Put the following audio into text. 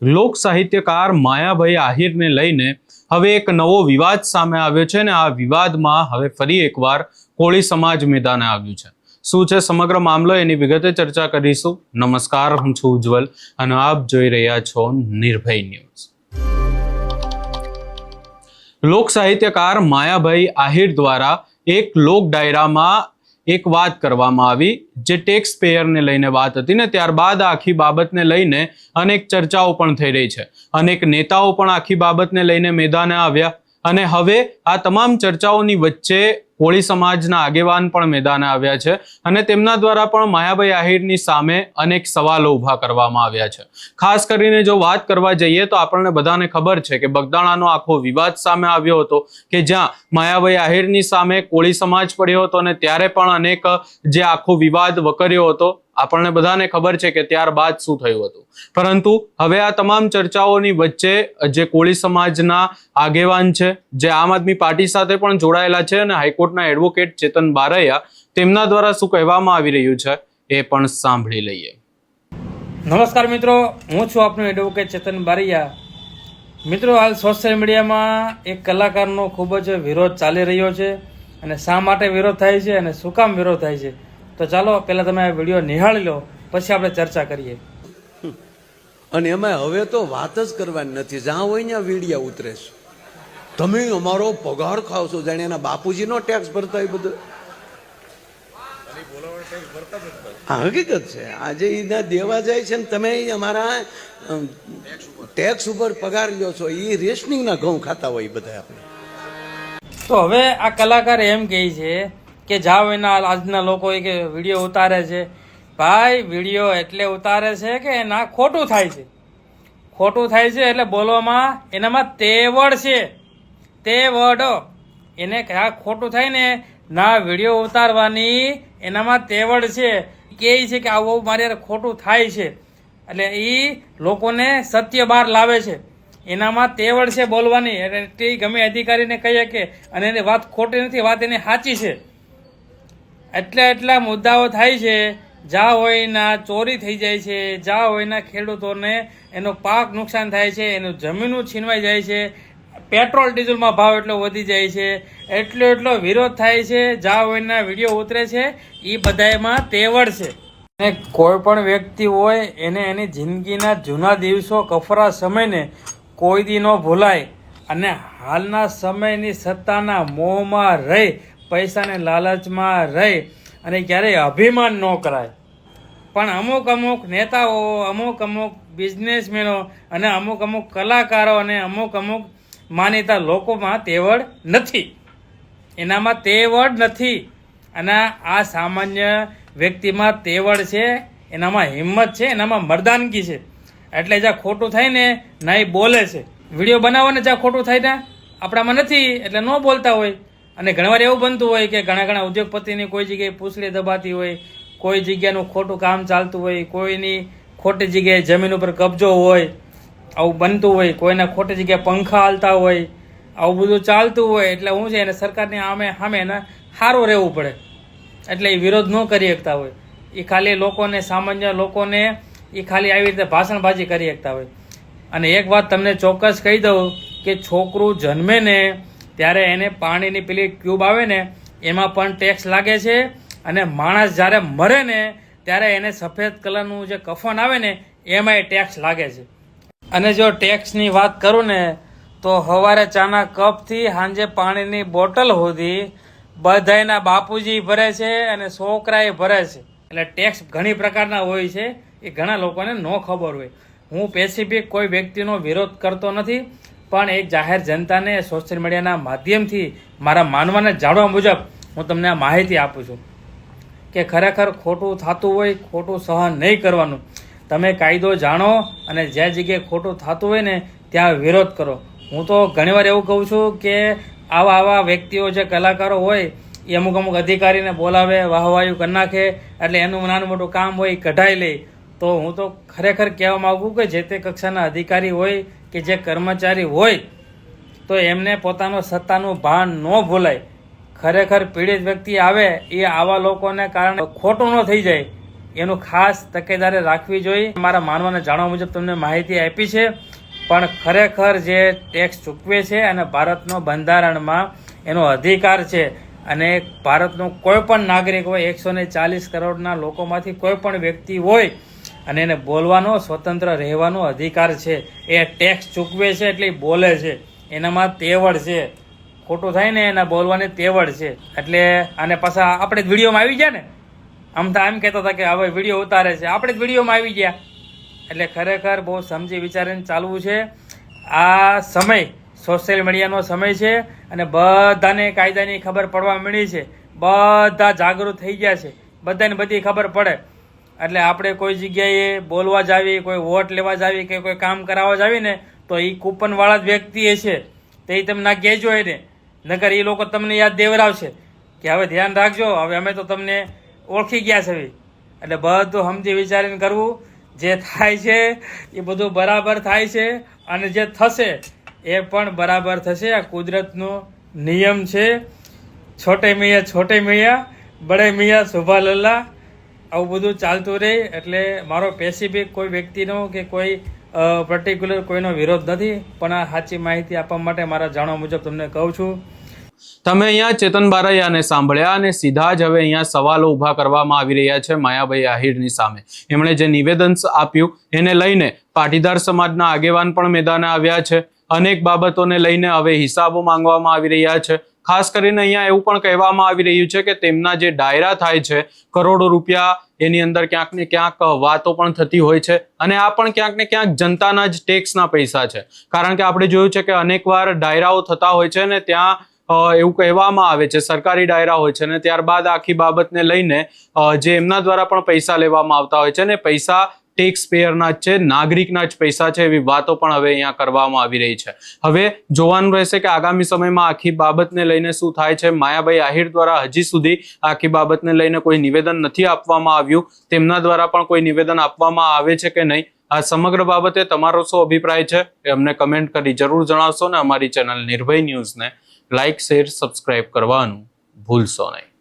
લોક સાહિત્યકાર માયાભાઈ આહિરને લઈને હવે એક નવો વિવાદ સામે આવ્યો છે અને આ વિવાદમાં હવે ફરી એકવાર કોળી સમાજ મેદાને આવ્યું છે। શું છે સમગ્ર મામલો એની વિગતે ચર્ચા કરીશું। નમસ્કાર, હું છું ઉજ્જવલ અને આપ જોઈ રહ્યા છો નિર્ભય ન્યૂઝ। લોક સાહિત્યકાર માયાભાઈ આહિર દ્વારા એક લોક ડાયરામાં એક વાત કરવામાં આવી જે ટેક્સ પેયરને લઈને વાત હતી ને ત્યારબાદ આખી બાબતને લઈને અનેક ચર્ચાઓ પણ થઈ રહી છે। અનેક નેતાઓ પણ આખી બાબતને લઈને મેદાને આવ્યા અને હવે આ તમામ ચર્ચાઓની વચ્ચે કોળી સમાજના આગેવાન પણ મેદાને આવ્યા છે અને તેમના દ્વારા પણ માયાભાઈ આહિરની સામે અનેક સવાલો ઊભા કરવામાં આવ્યા છે। ખાસ કરીને જો વાત કરવા જઈએ તો આપણને બધાને ખબર છે કે બગદાણાનો આખો વિવાદ સામે આવ્યો હતો કે જ્યાં માયાભાઈ આહિરની સામે કોળી સમાજ પડ્યો હતો અને ત્યારે પણ અનેક જે આખો વિવાદ વકર્યો હતો। આપણને બધાને ખબર છે કે ત્યારબાદ શું થયું હતું, પરંતુ હવે આ તમામ ચર્ચાઓની વચ્ચે જે કોળી સમાજના આગેવાન છે, જે આમ આદમી પાર્ટી સાથે પણ જોડાયેલા છે અને હાઈકોર્ટના એડવોકેટ ચેતન બારૈયા, તેમના દ્વારા શું કહેવામાં આવી રહ્યું છે એ પણ સાંભળી લઈએ। નમસ્કાર મિત્રો, હું છું આપનો એડવોકેટ ચેતન બારૈયા। મિત્રો, હાલ સોશિયલ મીડિયામાં એક કલાકારનો ખૂબ જ વિરોધ ચાલી રહ્યો છે અને શા માટે વિરોધ થાય છે અને શું કામ વિરોધ થાય છે તો ચાલો પહેલા તમે આ વિડીયો નિહાળી લો, પછી આપણે ચર્ચા કરીએ। અને એમાં હવે તો વાત જ કરવાની નથી, જ્યાં હોય ત્યાં વીડિયા ઉતરે છે। તમે અમારો પગાર ખાવ છો, જાણે એના બાપુજીનો ટેક્સ ભરતા હોય બધું। હા, હકીકત છે। આજે એના દેવા જાય છે ને તમે અમારા ટેક્સ ઉપર પગાર લ્યો છો, એ રેશનિંગના ઘઉં ખાતા હોય બધા આપણે। તો હવે આ કલાકાર એમ કહે છે કે જાઓ એના આજના લોકો કે વિડીયો ઉતારે છે, ભાઈ વિડીયો એટલે ઉતારે છે કે એના ખોટું થાય છે। ખોટું થાય છે એટલે બોલવામાં એનામાં તેવડ છે, તેવડ એને આ ખોટું થાય ને ના વિડીયો ઉતારવાની એનામાં તેવડ છે। કહે છે કે આવું મારે ખોટું થાય છે એટલે એ લોકોને સત્ય બહાર લાવે છે, એનામાં તેવડ છે બોલવાની। એટલે તે ગમે અધિકારીને કહીએ કે અને એની વાત ખોટી નથી, વાત એની સાચી છે। એટલા મુદ્દાઓ થાય છે, જ્યાં હોયના ચોરી થઈ જાય છે, જ્યાં હોયના ખેડૂતોને એનો પાક નુકસાન થાય છે, એનું જમીનું છીનવાઈ જાય છે, પેટ્રોલ ડીઝલમાં ભાવ એટલો વધી જાય છે, એટલો વિરોધ થાય છે, જ્યાં હોયના વિડીયો ઉતરે છે, એ બધામાં તેવડ છે। અને કોઈ પણ વ્યક્તિ હોય એને એની જિંદગીના જૂના દિવસો, કફરા સમયને કોઈ દી ન ભૂલાય અને હાલના સમયની સત્તાના મોહમાં રહી, પૈસાને લાલચમાં રહી અને ક્યારેય અભિમાન ન કરાય। પણ અમુક નેતાઓ, અમુક બિઝનેસમેનો અને અમુક કલાકારો અને અમુક માનીતા લોકોમાં તેવડ નથી, એનામાં તેવડ નથી। અને આ સામાન્ય વ્યક્તિમાં તેવડ છે, એનામાં હિંમત છે, એનામાં મર્દાનગી છે। એટલે જ્યાં ખોટું થાય ને ના એ બોલે છે। વિડીયો બનાવો ને જ્યાં ખોટું થાય ને આપણામાં નથી એટલે ન બોલતા હોય। અને ઘણીવાર એવું બનતું હોય કે ઘણા ઉદ્યોગપતિની કોઈ જગ્યાએ પૂંછડી દબાતી હોય, કોઈ જગ્યાનું ખોટું કામ ચાલતું હોય, કોઈની ખોટી જગ્યાએ જમીન ઉપર કબજો હોય, આવું બનતું હોય, કોઈના ખોટી જગ્યાએ પંખા હાલતા હોય, આવું બધું ચાલતું હોય। એટલે હું છે એને સરકારની સામે એને સારું રહેવું પડે, એટલે એ વિરોધ ન કરી શકતા હોય। એ ખાલી લોકોને, સામાન્ય લોકોને એ ખાલી આવી રીતે ભાષણબાજી કરી શકતા હોય। અને એક વાત તમને ચોક્કસ કહી દઉં કે છોકરું જન્મે ને ત્યારે એને પાણીની પેલી ક્યુબ આવે ને એમાં પણ ટેક્સ લાગે છે, અને માણસ જ્યારે મરે ને ત્યારે એને સફેદ કલરનું જે કફન આવે ને એમાંય ટેક્સ લાગે છે। અને જો ટેક્સની વાત કરું ને તો સવારે ચાના કપથી સાંજે પાણીની બોટલ સુધી બધાયના બાપુજી ભરે છે અને છોકરાએ ભરે છે। એટલે ટેક્સ ઘણી પ્રકારના હોય છે, એ ઘણા લોકોને ન ખબર હોય। હું સ્પેસિફિક કોઈ વ્યક્તિનો વિરોધ કરતો નથી, પણ એક જાહેર જનતાને સોશિયલ મીડિયાના માધ્યમથી મારા માનવાને જાણવા મુજબ હું તમને આ માહિતી આપું છું કે ખરેખર ખોટું થતું હોય, ખોટું સહન નહીં કરવાનું। તમે કાયદો જાણો અને જ્યાં જગ્યાએ ખોટું થતું હોય ને ત્યાં વિરોધ કરો। હું તો ઘણીવાર એવું કહું છું કે આવા વ્યક્તિઓ, જે કલાકારો હોય એ અમુક અધિકારીને બોલાવે, વાહવાયું કરી નાખે, એટલે એનું નાનું મોટું કામ હોય એ કઢાઈ લે। તો હું તો ખરેખર કહેવા માગું કે જે તે કક્ષાના અધિકારી હોય કે જે કર્મચારી હોય તો એમને પોતાનો સત્તાનું ભાન ન ભૂલાય। ખરેખર પીડિત વ્યક્તિ આવે એ આવા લોકોને કારણે ખોટું ન થઈ જાય એનું ખાસ તકેદારી રાખવી જોઈએ. મારા માનવાને જાણવા મુજબ તમને માહિતી આપી છે, પણ ખરેખર જે ટેક્સ ચૂકવે છે અને ભારતનો બંધારણમાં એનો અધિકાર છે, અને ભારતનો કોઈ પણ નાગરિક હોય, 140 કરોડના લોકોમાંથી કોઈ પણ વ્યક્તિ હોય અને એને બોલવાનો, સ્વતંત્ર રહેવાનો અધિકાર છે. એ ટેક્સ ચૂકવે છે એટલે બોલે છે, એનામાં તેવડ છે. ખોટું થાય ને એના બોલવાની તેવડ છે. એટલે આને પાછા આપણે જ વિડીયોમાં આવી ગયા ને, આમ તો એમ કહેતા હતા કે હવે વિડીયો ઉતારે છે, આપણે જ વિડીયોમાં આવી ગયા. એટલે ખરેખર બહુ સમજી વિચારીને ચાલવું છે. આ સમય સોશિયલ મીડિયાનો સમય છે અને બધાને કાયદાની ખબર પડવા મળી છે. બધા જાગૃત થઈ ગયા છે, બધાને બધી ખબર પડે. એટલે આપણે કોઈ જગ્યાએ બોલવા જાવી, કોઈ વોટ લેવા જાવી કે કોઈ કામ કરાવવા જાવી ને, તો એ કૂપનવાળા જ વ્યક્તિ છે તે તમે ના કહેજો એને, નકર એ લોકો તમને યાદ દેવરાવશે કે હવે ધ્યાન રાખજો, હવે અમે તો તમને ઓળખી ગયા છે. એટલે બધું સમજી વિચારીને કરવું. જે થાય છે એ બધું બરાબર થાય છે, અને જે થશે એ પણ બરાબર થશે. આ કુદરતનો નિયમ છે. છોટે મિયા બડે મિયા સુભા લલ્લા, આવું બધું ચાલતું રહે. એટલે મારો સ્પેસિફિક કોઈ વ્યક્તિનો કે કોઈ પર્ટિક્યુલર કોઈનો વિરોધ નથી, પણ આ સાચી માહિતી આપવા માટે મારા જાણવા મુજબ તમને કહું છું. તમે અહીંયા ચેતન બારૈયાને સાંભળ્યા, અને સીધા જ હવે અહીંયા સવાલો ઊભા કરવામાં આવી રહ્યા છે માયાભાઈ આહિરની સામે. એમણે જે નિવેદન આપ્યું એને લઈને પાટીદાર સમાજના આગેવાન પણ મેદાને આવ્યા છે. અનેક બાબતોને લઈને હવે હિસાબો માંગવામાં આવી રહ્યા છે. ખાસ કરીને અહીંયા એવું પણ કહેવામાં આવી રહ્યું છે કે તેમના જે ડાયરા થાય છે કરોડો રૂપિયા, એની અંદર ક્યાંક ને ક્યાંક વાતો પણ થતી હોય છે, અને આ પણ ક્યાંક ને ક્યાંક જનતાના જ ટેક્સના પૈસા છે. કારણ કે આપણે જોયું છે કે અનેકવાર ડાયરાઓ થતા હોય છે ને ત્યાં એવું કહેવામાં આવે છે, સરકારી ડાયરા હોય છે, ને ત્યારબાદ આખી બાબતને લઈને જે એમના દ્વારા પણ પૈસા લેવામાં આવતા હોય છે, ને પૈસા ટેક્સ પેયરના જ છે, નાગરિકના જ પૈસા છે, એવી વાતો પણ હવે અહીંયા કરવામાં આવી રહી છે. હવે જોવાનું રહેશે કે આગામી સમયમાં આખી બાબતને લઈને શું થાય છે. માયાભાઈ આહિર દ્વારા હજી સુધી આખી બાબતને લઈને કોઈ નિવેદન નથી આપવામાં આવ્યું. તેમના દ્વારા પણ કોઈ નિવેદન આપવામાં આવે છે કે નહીં, આ સમગ્ર બાબતે તમારો શું અભિપ્રાય છે એ અમને કમેન્ટ કરી જરૂર જણાવશો, ને અમારી ચેનલ નિર્ભય ન્યૂઝને લાઇક, શેર, સબસ્ક્રાઇબ કરવાનું ભૂલશો નહીં.